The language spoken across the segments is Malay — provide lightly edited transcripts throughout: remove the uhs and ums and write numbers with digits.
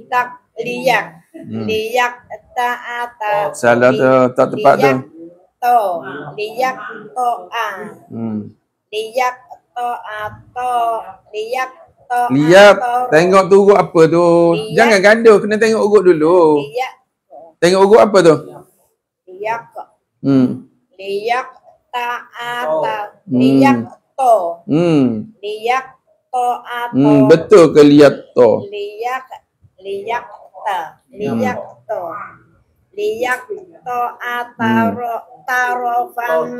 tak liyak ta'ata Salah tu, tak tepat tu. liyak Lihat, tengok tu urut apa tu. Jangan gaduh, kena tengok urut dulu. Tengok urut apa tu? Liyak ta'ata liyak ta'ata Betul ke lihat tu? liyak tarofam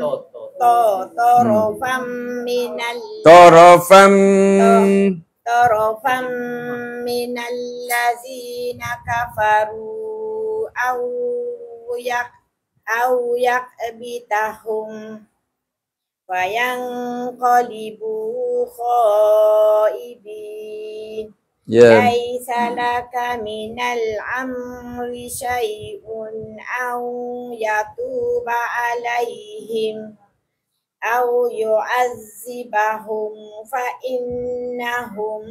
minal tarofam minal lazina kafaru au yakbitahum fayanqalibu khaibin. Laisa laka minal amri syai'un aw yatuba alaihim aw yu'azzibahum fa innahum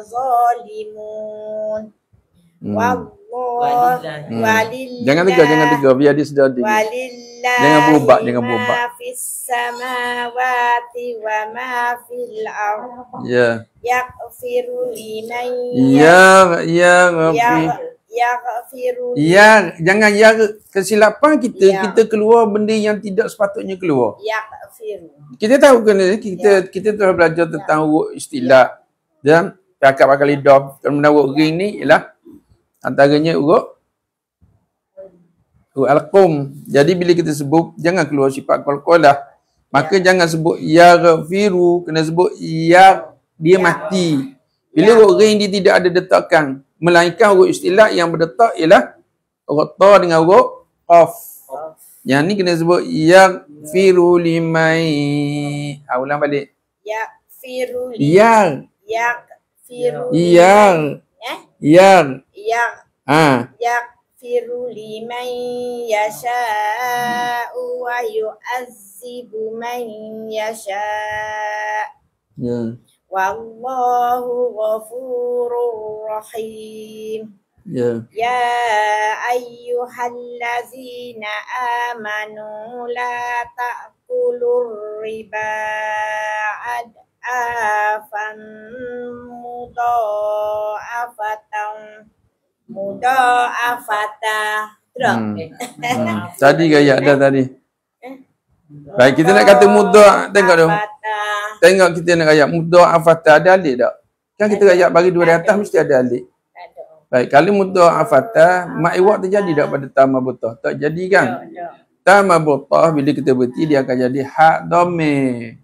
zalimun. Jangan tegar biar dia sedar diri. Jangan berubah. Fis samawati wa ma fil ardh. Ya. Yaghfiru liman yaghfiru. Ya, jangan ya kesilapan kita keluar benda yang tidak sepatutnya keluar. Yaghfiru. Kita tahu kan kita telah belajar tentang huruf istilah. Dan cakap pakai lidah kalau menawuk ring ni ialah antaranya huruf al-qum. Jadi bila kita sebut jangan keluar sifat qalqalah. Maka jangan sebut yaghfiru, kena sebut ya, dia mati. Bila huruf ring dia tidak ada detakan, melainkan huruf istilah yang berdetak ialah huruf ta dengan huruf qaf. Yang ni kena sebut yaghfiru liman. Ulang balik. Yaghfiru liman. Yaghfiru liman yasha'u wa yu'azzibu man yasha'. Wallahu ghafurur rahim. Ya ayyuhallazina amanu la ta'kulur riba ad'afan mudha'afatan. Tadi gaya dah tadi. Baik, kita nak kata mudah, tengok tu. Tengok kita nak ayat mudha'afatan ada alik tak? Kan kita ayat bagi dua di atas mesti ada alik. Baik, kalau mudha'afatan mak iwak terjadi tak pada ta mabutah? Tak jadi kan? Ta mabutah bila kita berhenti dia akan jadi hak dhamir.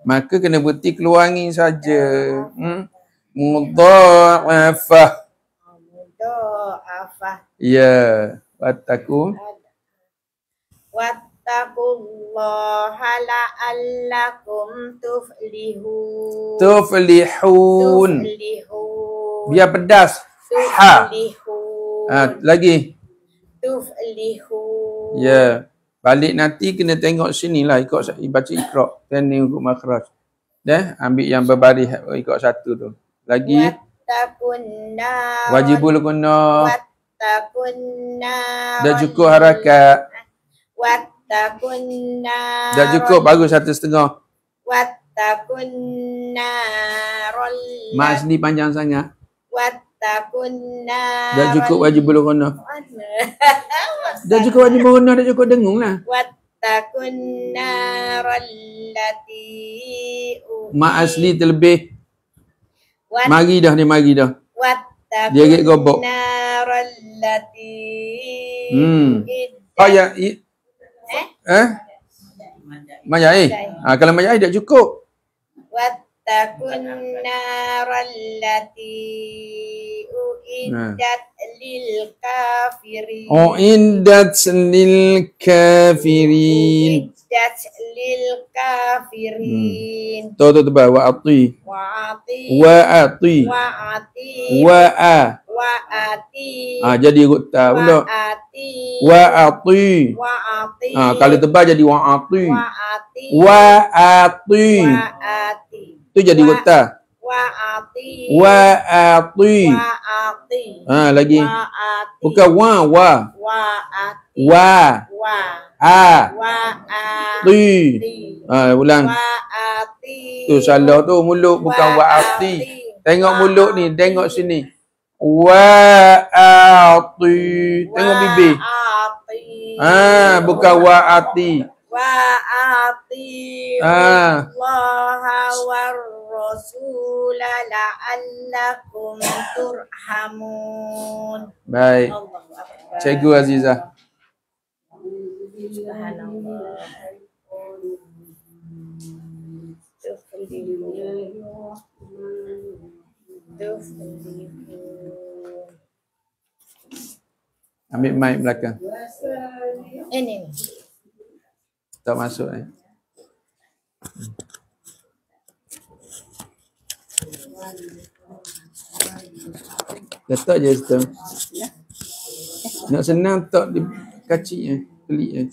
Maka kena berhenti keluar angin saja. Mudha'afah. Ya, wattaqullaha la'allakum tuflihun. Tuflihun. Biar pedas. Ha. Lagi. Tuflihun. Ya. Balik nanti kena tengok sini lah ikut baca Iqra. Dan ni untuk makhraj. Ambil yang berbaris ikut satu tu. Lagi. Wajibul guna. Dah cukup harakat. Dah cukup, bagus 1,5. Mak asli panjang sangat. Dah cukup wajibul guna. Dah cukup wajibul guna, dah cukup dengung lah. Mak asli terlebih. Mari dah. Dia gigit gobok. Oh ya. Majai. Kalau majai tak cukup. Wattaqun narallati uiddat lil kafirin. Uiddat lil kafirin. Tu tebal wa'ati. Jadi huruf ta pula. Wa'ati. Kalau tebal jadi wa'ati. Tu jadi huruf ta. Wa'ati. Wa'ati. Wa'ati. Lagi. Wa'ati. Bukan wa. Wa'ati. Wa. Wa'ati. Ti. Ulang. Wa'ati. Tu salah tu mulut bukan wa'ati. Tengok mulut ni, tengok sini. Wa'ati. Tengok bibir. Bukan wa'ati. Wa'ati. Allah war Rasul la'allakum turhamun. Baik. Cikgu Azizah. Subhanallah. Ambil mic belakang. Ini. Tak masuk ni. Letak je situ. Nak senang tak di kacik je. Pelik je.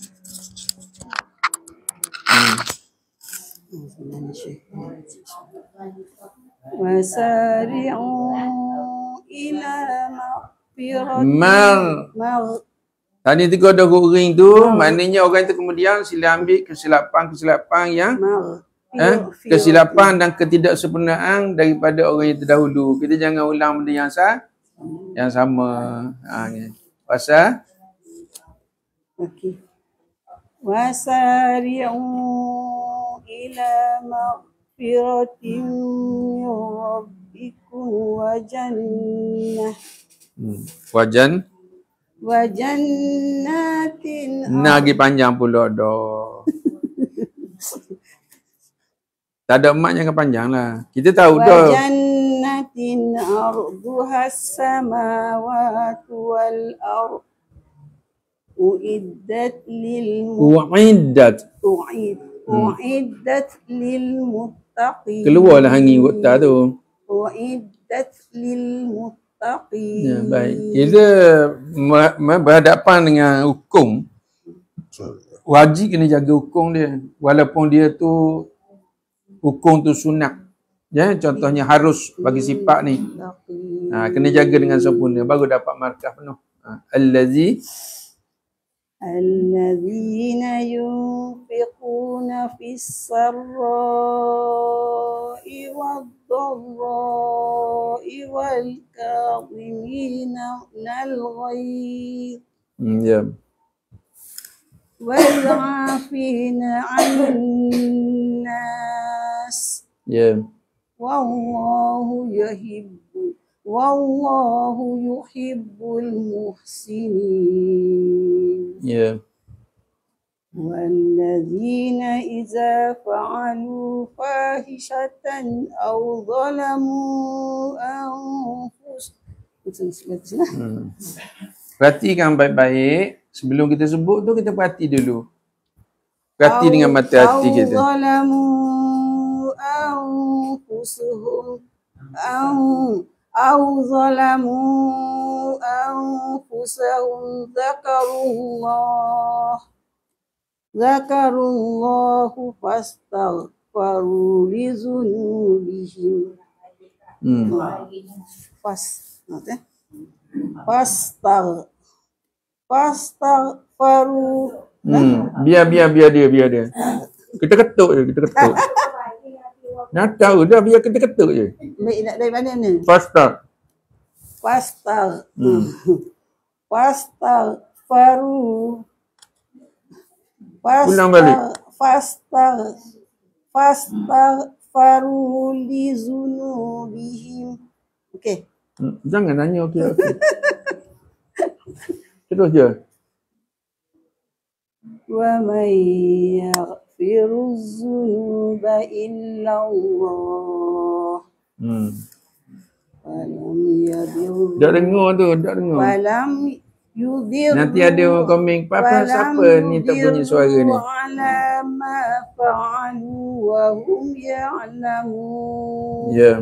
Wasari'u ila maghfiratin Tadi tiga ada huruf ring tu, maknanya orang itu kemudian sila ambil kesilapan yang kesilapan dan ketidaksempurnaan daripada orang yang terdahulu. Kita jangan ulang benda yang sama. Pasal okey. Wasari'u ila maghfiratin min rabbikum wa jannah. Wa jannatin. Lagi panjang pula dah. Tak ada emak jangan panjang lah. Kita tahu dah. Wa jannatin arduha as-samawati wal ardh. Uiddat lil muttaqin. Keluarlah angin kota tu. Uiddat lil muttaqin. Ya, baik. Kita berhadapan dengan hukum, wajib kena jaga hukum dia. Walaupun dia tu hukum tu sunat. Ya, contohnya harus bagi sifat ni. Kena jaga dengan sempurna baru dapat markah penuh. Alladzina yunfiquna fis sarra'i wad-dharra'i wal kadhimina al-ghayz. Ya. Wal 'afina 'anil nas. Ya. Wallahu yuhibbul muhsinin. Ya. Walladzina idza fa'alu fahishatan aw zalamu anfusahum. Perhatikan baik-baik. Sebelum kita sebut tu kita perhati dulu. Perhati dengan mata hati kita. Zalamu anfusahum aw zalamu anfusahum zakarullahu fastaghfaru li dzunubihim. Fastaghfaru. Biar dia. Kita ketuk je, kita ketuk. Nak tahu dah, biar kita ketuk je. Baik, nak dari mana ni? Fastaghfaru. Ulang balik. Fastaghfaru li dzunubihim. Okey. Jangan nanya okey. Terus je. Wa may yaghfiru dzunuba illa Allah. Walam yadhur. Tak dengar tu, tak dengar. Walam yudhir. Nanti ada komen, apa siapa ni tak punya suara ni? Ala ma fa'alu wa hum ya'lamun. Ya.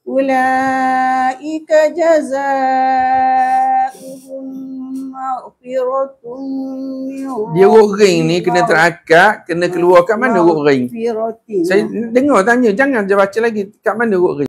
Ulaika jazaa'uhum maghfiratun min Dia huruf ring ni kena terakak, kena keluar kat mana huruf ring? maghfiratin. Saya dengar tanya, jangan je baca lagi. Kat mana huruf ring?